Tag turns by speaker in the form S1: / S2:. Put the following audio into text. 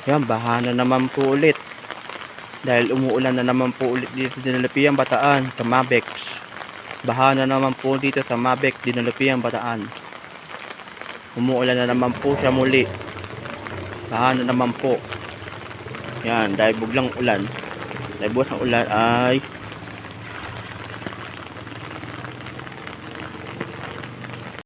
S1: Yan, baha na naman po ulit. Dahil umuulan na naman po ulit dito sa Dinalapiang Bataan, sa Mabex. Baha na naman po dito sa Mabex, Dinalapiang Bataan. Umuulan na naman po siya muli. Baha na naman po. Yan, dahil buglang ulan. Dahil buwas ng ulan ay